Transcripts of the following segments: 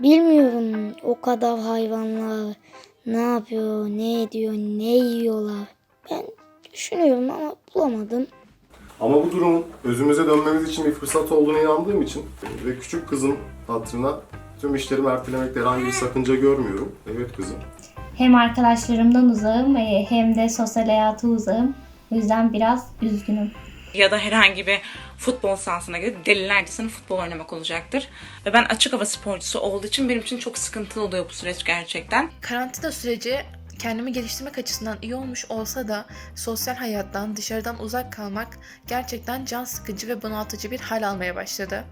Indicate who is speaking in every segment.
Speaker 1: Bilmiyorum o kadar hayvanlar ne yapıyor, ne ediyor, ne yiyorlar. Ben düşünüyorum ama bulamadım.
Speaker 2: Ama bu durumun özümüze dönmemiz için bir fırsat olduğunu inandığım için ve küçük kızın hatırına tüm işlerimi ertelemekte herhangi bir sakınca görmüyorum. Evet kızım.
Speaker 3: Hem arkadaşlarımdan uzağım hem de sosyal hayata uzağım. O yüzden biraz üzgünüm.
Speaker 4: Ya da herhangi bir futbol sahasına gidip delilercesine futbol oynamak olacaktır. Ve ben açık hava sporcusu olduğu için benim için çok sıkıntılı oluyor bu süreç gerçekten.
Speaker 5: Karantina süreci kendimi geliştirmek açısından iyi olmuş olsa da sosyal hayattan, dışarıdan uzak kalmak gerçekten can sıkıcı ve bunaltıcı bir hal almaya başladı.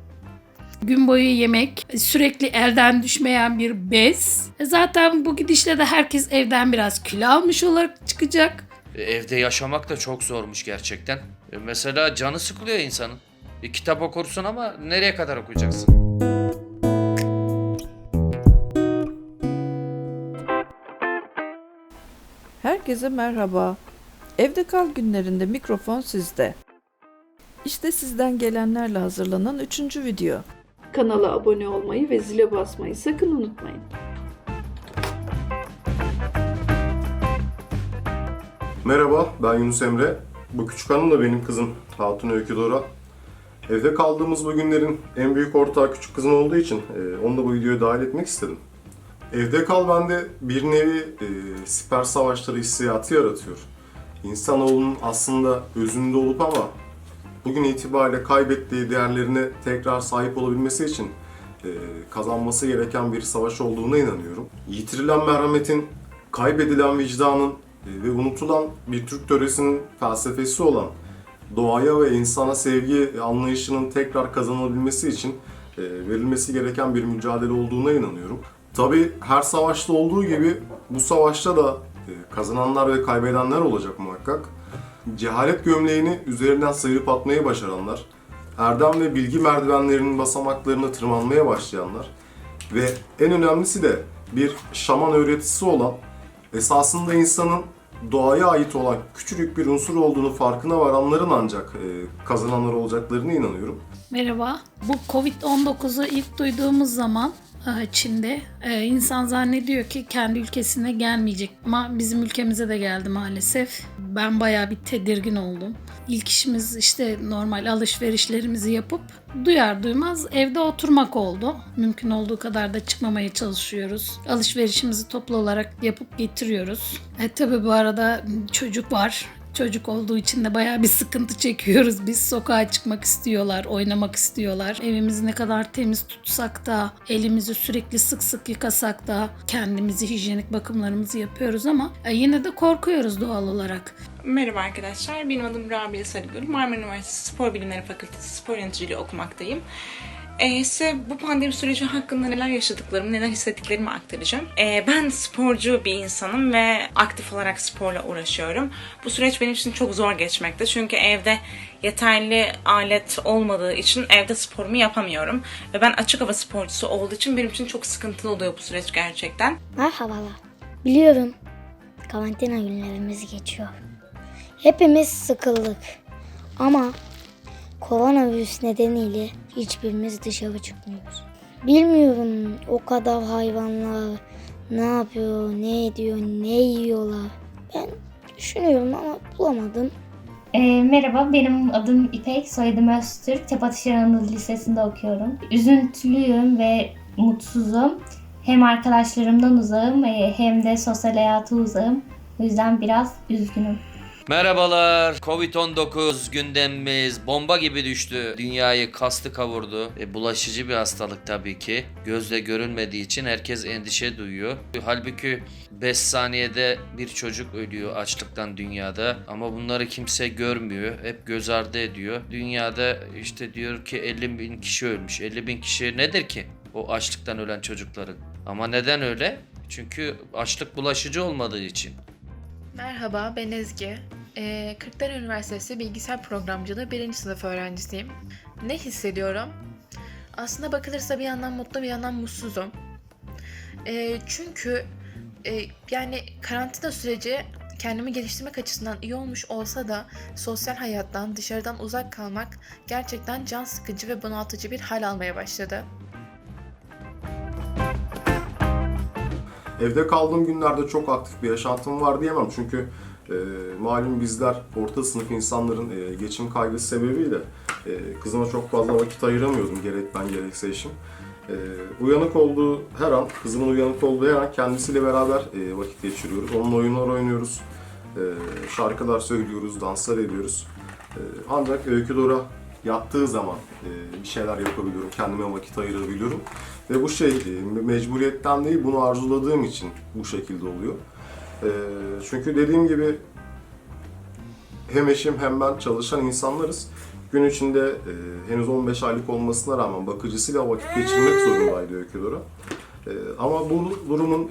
Speaker 6: Gün boyu yemek, sürekli elden düşmeyen bir bez. Zaten bu gidişle de herkes evden biraz kilo almış olarak çıkacak.
Speaker 7: Evde yaşamak da çok zormuş gerçekten. Mesela canı sıkılıyor insanın. Kitap okursun ama nereye kadar okuyacaksın?
Speaker 8: Herkese merhaba. Evde kal günlerinde mikrofon sizde. İşte sizden gelenlerle hazırlanan 3. video. Kanala abone olmayı ve zile basmayı sakın unutmayın.
Speaker 2: Merhaba, ben Yunus Emre. Bu küçük hanım da benim kızım Hatun Öykü Dora. Evde kaldığımız bu günlerin en büyük ortağı küçük kızım olduğu için onu da bu videoya dahil etmek istedim. Evde kal bende bir nevi siper savaşları hissiyatı yaratıyor. İnsanoğlunun aslında özünde olup ama bugün itibariyle kaybettiği değerlerine tekrar sahip olabilmesi için kazanması gereken bir savaş olduğuna inanıyorum. Yitirilen merhametin, kaybedilen vicdanın ve unutulan bir Türk töresinin felsefesi olan doğaya ve insana sevgi anlayışının tekrar kazanılabilmesi için verilmesi gereken bir mücadele olduğuna inanıyorum. Tabii her savaşta olduğu gibi bu savaşta da kazananlar ve kaybedenler olacak muhakkak. Cehalet gömleğini üzerinden sıyırıp atmayı başaranlar, erdem ve bilgi merdivenlerinin basamaklarını tırmanmaya başlayanlar ve en önemlisi de bir şaman öğretisi olan, esasında insanın doğaya ait olan küçücük bir unsur olduğunu farkına varanların ancak kazananlar olacaklarına inanıyorum.
Speaker 6: Merhaba. Bu Covid-19'u ilk duyduğumuz zaman Çin'de insan zannediyor ki kendi ülkesine gelmeyecek ama bizim ülkemize de geldi maalesef. Ben bayağı bir tedirgin oldum. İlk işimiz işte normal alışverişlerimizi yapıp duyar duymaz evde oturmak oldu. Mümkün olduğu kadar da çıkmamaya çalışıyoruz. Alışverişimizi toplu olarak yapıp getiriyoruz. Tabii bu arada çocuk var. Çocuk olduğu için de bayağı bir sıkıntı çekiyoruz. Biz sokağa çıkmak istiyorlar, oynamak istiyorlar. Evimizi ne kadar temiz tutsak da, elimizi sürekli sık sık yıkasak da kendimizi, hijyenik bakımlarımızı yapıyoruz ama yine de korkuyoruz doğal olarak.
Speaker 4: Merhaba arkadaşlar, benim adım Rabia Sarıgül. Marmara Üniversitesi Spor Bilimleri Fakültesi Spor Yöneticiliği okumaktayım. Size bu pandemi süreci hakkında neler yaşadıklarımı, neler hissettiklerimi aktaracağım. Ben sporcu bir insanım ve aktif olarak sporla uğraşıyorum. Bu süreç benim için çok zor geçmekte. Çünkü evde yeterli alet olmadığı için evde sporumu yapamıyorum. Ve ben açık hava sporcusu olduğu için benim için çok sıkıntılı oluyor bu süreç gerçekten.
Speaker 1: Merhabalar. Biliyorum karantina günlerimiz geçiyor. Hepimiz sıkıldık ama koronavirüs nedeniyle hiçbirimiz dışarı çıkmıyoruz. Bilmiyorum o kadar hayvanlar ne yapıyor, ne ediyor, ne yiyorlar. Ben düşünüyorum ama bulamadım.
Speaker 3: Merhaba, benim adım İpek, soyadım Öztürk. Tepe Anadolu Lisesi'nde okuyorum. Üzüntülüyüm ve mutsuzum. Hem arkadaşlarımdan uzağım hem de sosyal hayata uzağım. O yüzden biraz üzgünüm.
Speaker 7: Merhabalar. Covid-19 gündemimiz bomba gibi düştü. Dünyayı kastı kavurdu. Bulaşıcı bir hastalık tabii ki. Gözle görülmediği için herkes endişe duyuyor. Halbuki 5 saniyede bir çocuk ölüyor açlıktan dünyada. Ama bunları kimse görmüyor. Hep göz ardı ediyor. Dünyada işte diyor ki 50 bin kişi ölmüş. 50 bin kişi nedir ki o açlıktan ölen çocukların? Ama neden öyle? Çünkü açlık bulaşıcı olmadığı için.
Speaker 5: Merhaba, ben Ezgi. Kırklareli Üniversitesi Bilgisayar Programcılığı 1. sınıf öğrencisiyim. Ne hissediyorum? Aslında bakılırsa bir yandan mutlu bir yandan mutsuzum. Çünkü yani karantina süreci kendimi geliştirmek açısından iyi olmuş olsa da sosyal hayattan, dışarıdan uzak kalmak gerçekten can sıkıcı ve bunaltıcı bir hal almaya başladı.
Speaker 2: Evde kaldığım günlerde çok aktif bir yaşantım var diyemem çünkü malum bizler orta sınıf insanların geçim kaygısı sebebiyle kızıma çok fazla vakit ayıramıyordum gerek ben gerekse eşim. Uyanık olduğu her an, kızımın uyanık olduğu her an kendisiyle beraber vakit geçiriyoruz. Onunla oyunlar oynuyoruz, şarkılar söylüyoruz, danslar ediyoruz. Ancak Öykü Dora yattığı zaman bir şeyler yapabiliyorum, kendime vakit ayırabiliyorum. Ve bu şey mecburiyetten değil, bunu arzuladığım için bu şekilde oluyor. Çünkü dediğim gibi hem eşim hem ben çalışan insanlarız. Gün içinde henüz 15 aylık olmasına rağmen bakıcısıyla vakit geçirmek zorundaydı Öykü Dora. Ama bu durumun...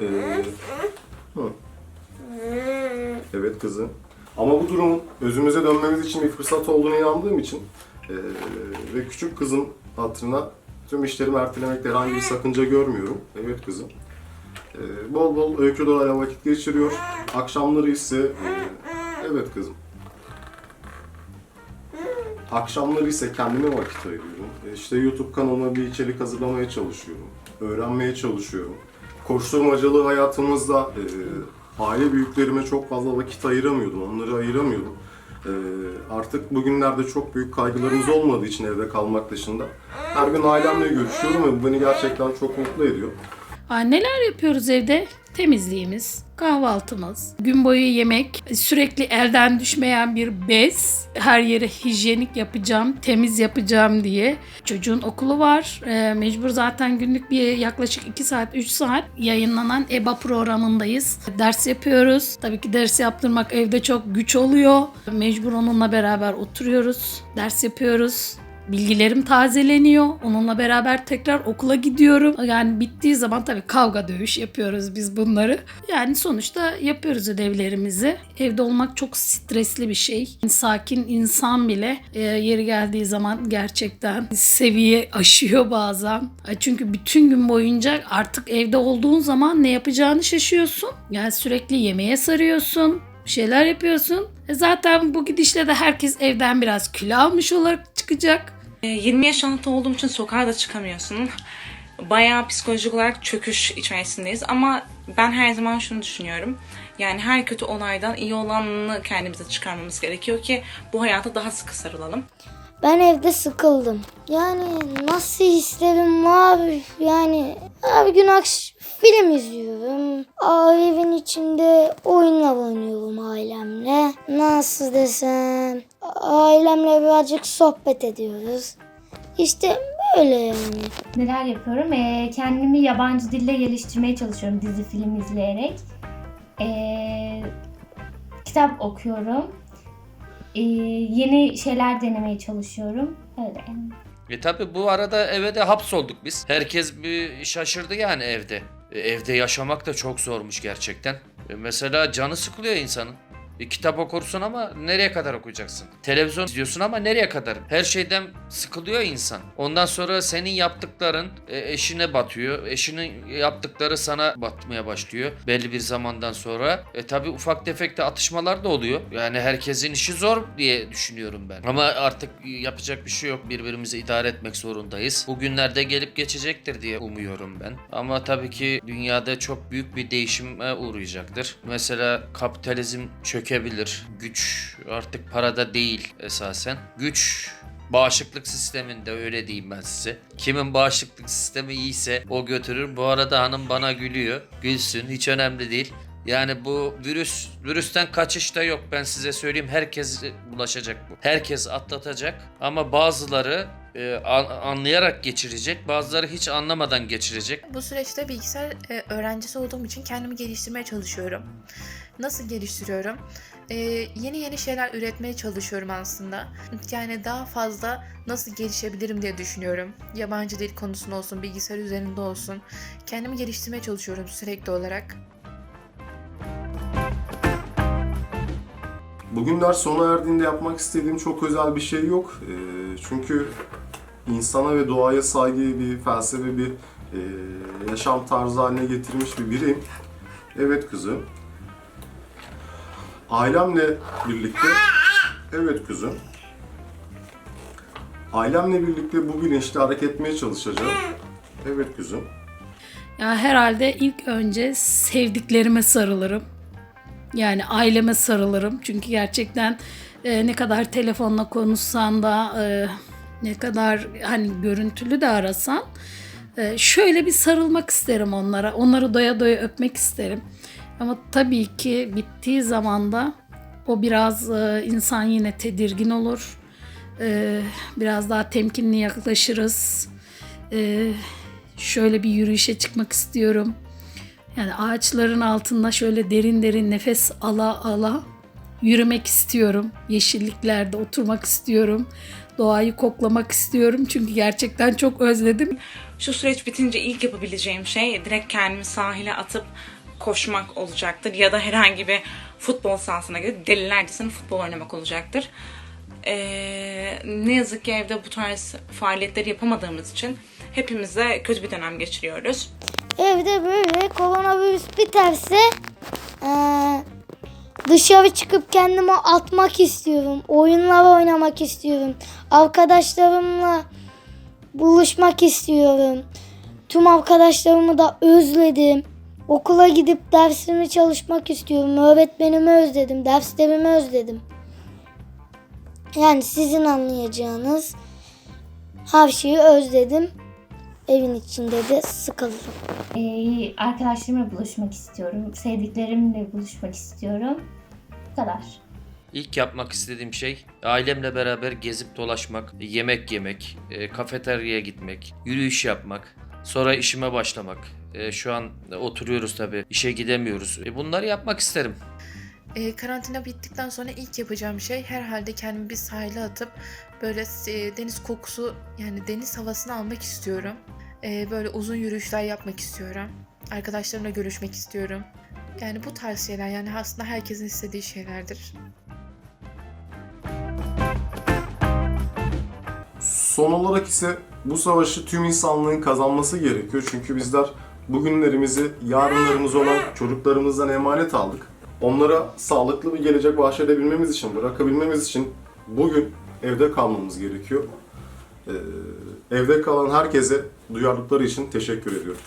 Speaker 2: Evet kızım. Ama bu durumun özümüze dönmemiz için bir fırsat olduğunu inandığım için ve küçük kızın hatırına tüm işlerimi ertelemekte herhangi bir sakınca görmüyorum. Evet kızım. Bol bol Öykü Dora'yla vakit geçiriyor. Akşamları ise... evet kızım. Akşamları ise kendime vakit ayırıyorum. İşte YouTube kanalıma bir içerik hazırlamaya çalışıyorum. Öğrenmeye çalışıyorum. Koşturmacalı hayatımızda aile büyüklerime çok fazla vakit ayıramıyordum. Onları ayıramıyordum. Artık bugünlerde çok büyük kaygılarımız olmadığı için evde kalmak dışında her gün ailemle görüşüyorum ve bu beni gerçekten çok mutlu ediyor.
Speaker 6: Neler yapıyoruz evde? Temizliğimiz, kahvaltımız, gün boyu yemek, sürekli elden düşmeyen bir bez. Her yere hijyenik yapacağım, temiz yapacağım diye. Çocuğun okulu var. Mecbur zaten günlük bir yaklaşık 2 saat, 3 saat yayınlanan EBA programındayız. Ders yapıyoruz. Tabii ki ders yaptırmak evde çok güç oluyor. Mecbur onunla beraber oturuyoruz, ders yapıyoruz. Bilgilerim tazeleniyor. Onunla beraber tekrar okula gidiyorum. Yani bittiği zaman tabii kavga dövüş yapıyoruz biz bunları. Yani sonuçta yapıyoruz ödevlerimizi. Evde olmak çok stresli bir şey. Sakin insan bile yeri geldiği zaman gerçekten seviye aşıyor bazen. Çünkü bütün gün boyunca artık evde olduğun zaman ne yapacağını şaşıyorsun. Yani sürekli yemeğe sarıyorsun. Bir şeyler yapıyorsun. Zaten bu gidişle de herkes evden biraz kilo almış olarak çıkacak.
Speaker 4: 20 yaş altı olduğum için sokağa da çıkamıyorsun. Bayağı psikolojik olarak çöküş içerisindeyiz ama ben her zaman şunu düşünüyorum. Yani her kötü olaydan iyi olanını kendimize çıkarmamız gerekiyor ki bu hayata daha sıkı sarılalım.
Speaker 1: Ben evde sıkıldım. Yani nasıl isterim abi? Yani her gün film izliyorum. Evin içinde oyunlar oynuyorum ailemle. Nasıl desem? Ailemle birazcık sohbet ediyoruz. İşte böyle yani.
Speaker 3: Neler yapıyorum? Kendimi yabancı dille geliştirmeye çalışıyorum dizi film izleyerek. Kitap okuyorum. Yeni şeyler denemeye çalışıyorum. Öyle yani.
Speaker 7: Tabi bu arada eve de hapsolduk biz. Herkes bir şaşırdı yani evde. Evde yaşamak da çok zormuş gerçekten. Mesela canı sıkılıyor insanın. Kitap okursun ama nereye kadar okuyacaksın? Televizyon izliyorsun ama nereye kadar? Her şeyden sıkılıyor insan. Ondan sonra senin yaptıkların eşine batıyor. Eşinin yaptıkları sana batmaya başlıyor belli bir zamandan sonra. Tabi ufak tefek de atışmalar da oluyor. Yani herkesin işi zor diye düşünüyorum ben. Ama artık yapacak bir şey yok. Birbirimizi idare etmek zorundayız. Bugünlerde gelip geçecektir diye umuyorum ben. Ama tabii ki dünyada çok büyük bir değişime uğrayacaktır. Mesela kapitalizm çökebilir. Güç artık parada değil esasen. Güç bağışıklık sisteminde, öyle diyeyim ben size. Kimin bağışıklık sistemi iyiyse o götürür. Bu arada hanım bana gülüyor. Gülsün, hiç önemli değil. Yani bu virüsten kaçış da yok, ben size söyleyeyim. Herkes bulaşacak bu. Herkes atlatacak ama bazıları anlayarak geçirecek, bazıları hiç anlamadan geçirecek.
Speaker 5: Bu süreçte bilgisayar öğrencisi olduğum için kendimi geliştirmeye çalışıyorum. Nasıl geliştiriyorum? Yeni şeyler üretmeye çalışıyorum aslında. Yani daha fazla nasıl gelişebilirim diye düşünüyorum. Yabancı dil konusunda olsun, bilgisayar üzerinde olsun. Kendimi geliştirmeye çalışıyorum sürekli olarak.
Speaker 2: Bugünler sona erdiğinde yapmak istediğim çok özel bir şey yok. Çünkü insana ve doğaya saygıyı bir felsefe, bir yaşam tarzı haline getirmiş bir bireyim. Evet kızım. Ailemle birlikte, evet kızım. Ailemle birlikte bu bilinçle hareket etmeye çalışacağım. Evet kızım.
Speaker 6: Ya herhalde ilk önce sevdiklerime sarılırım. Yani aileme sarılırım. Çünkü gerçekten ne kadar telefonla konuşsan da ne kadar hani görüntülü de arasan şöyle bir sarılmak isterim onlara. Onları doya doya öpmek isterim. Ama tabii ki bittiği zaman da o biraz insan yine tedirgin olur. Biraz daha temkinli yaklaşırız. Şöyle bir yürüyüşe çıkmak istiyorum. Yani ağaçların altında şöyle derin derin nefes ala ala yürümek istiyorum. Yeşilliklerde oturmak istiyorum. Doğayı koklamak istiyorum. Çünkü gerçekten çok özledim.
Speaker 4: Şu süreç bitince ilk yapabileceğim şey direkt kendimi sahile atıp koşmak olacaktır. Ya da herhangi bir futbol sahasına gidip delilercesine futbol oynamak olacaktır. Ne yazık ki evde bu tarz faaliyetleri yapamadığımız için hepimiz de kötü bir dönem geçiriyoruz.
Speaker 1: Evde böyle koronavirüs biterse dışarı çıkıp kendimi atmak istiyorum. Oyunlar oynamak istiyorum. Arkadaşlarımla buluşmak istiyorum. Tüm arkadaşlarımı da özledim. Okula gidip dersimi çalışmak istiyorum. Öğretmenimi özledim. Derslerimi özledim. Yani sizin anlayacağınız her şeyi özledim. Evin içinde de sıkıldım.
Speaker 3: Arkadaşlarımla buluşmak istiyorum. Sevdiklerimle buluşmak istiyorum. Bu kadar.
Speaker 7: İlk yapmak istediğim şey ailemle beraber gezip dolaşmak, yemek yemek, kafeteryaya gitmek, yürüyüş yapmak, sonra işime başlamak. Şu an oturuyoruz tabii, işe gidemiyoruz. Bunları yapmak isterim.
Speaker 5: Karantina bittikten sonra ilk yapacağım şey herhalde kendimi bir sahile atıp böyle deniz kokusu yani deniz havasını almak istiyorum. Böyle uzun yürüyüşler yapmak istiyorum. Arkadaşlarımla görüşmek istiyorum. Yani bu tarz şeyler yani aslında herkesin istediği şeylerdir.
Speaker 2: Son olarak ise bu savaşı tüm insanlığın kazanması gerekiyor. Çünkü bizler bugünlerimizi yarınlarımız olan çocuklarımızdan emanet aldık. Onlara sağlıklı bir gelecek bahşedebilmemiz için, bırakabilmemiz için bugün evde kalmamız gerekiyor. Evde kalan herkese duyarlılıkları için teşekkür ediyorum.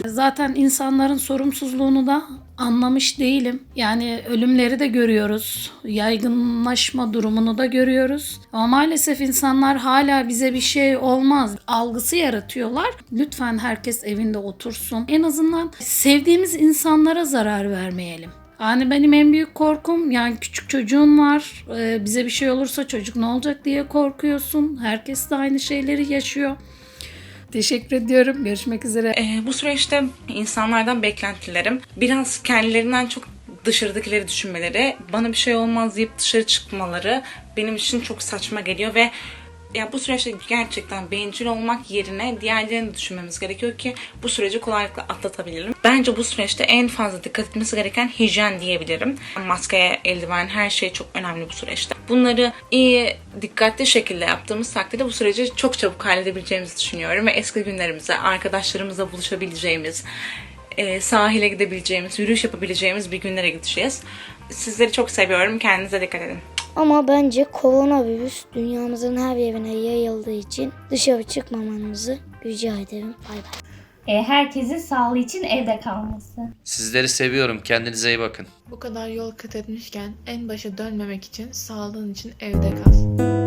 Speaker 6: Zaten insanların sorumsuzluğunu da anlamış değilim. Yani ölümleri de görüyoruz. Yaygınlaşma durumunu da görüyoruz. Ama maalesef insanlar hala bize bir şey olmaz algısı yaratıyorlar. Lütfen herkes evinde otursun. En azından sevdiğimiz insanlara zarar vermeyelim. Yani benim en büyük korkum yani küçük çocuğun var. Bize bir şey olursa çocuk ne olacak diye korkuyorsun. Herkes de aynı şeyleri yaşıyor. Teşekkür ediyorum. Görüşmek üzere.
Speaker 4: Bu süreçte insanlardan beklentilerim biraz kendilerinden çok dışarıdakileri düşünmeleri, bana bir şey olmaz deyip dışarı çıkmaları benim için çok saçma geliyor ve ya bu süreçte gerçekten bencil olmak yerine diğerlerini düşünmemiz gerekiyor ki bu süreci kolaylıkla atlatabilelim. Bence bu süreçte en fazla dikkat etmesi gereken hijyen diyebilirim. Maske, eldiven, her şey çok önemli bu süreçte. Bunları iyi, dikkatli şekilde yaptığımız takdirde bu süreci çok çabuk halledebileceğimizi düşünüyorum ve eski günlerimize, arkadaşlarımızla buluşabileceğimiz, sahile gidebileceğimiz, yürüyüş yapabileceğimiz bir günlere gideceğiz. Sizleri çok seviyorum. Kendinize dikkat edin.
Speaker 1: Ama bence koronavirüs dünyamızın her yerine yayıldığı için dışarı çıkmamanızı rica ederim. Bay bay.
Speaker 3: Herkesin sağlığı için evde kalması.
Speaker 7: Sizleri seviyorum. Kendinize iyi bakın.
Speaker 5: Bu kadar yol kat etmişken en başa dönmemek için sağlığın için evde kal.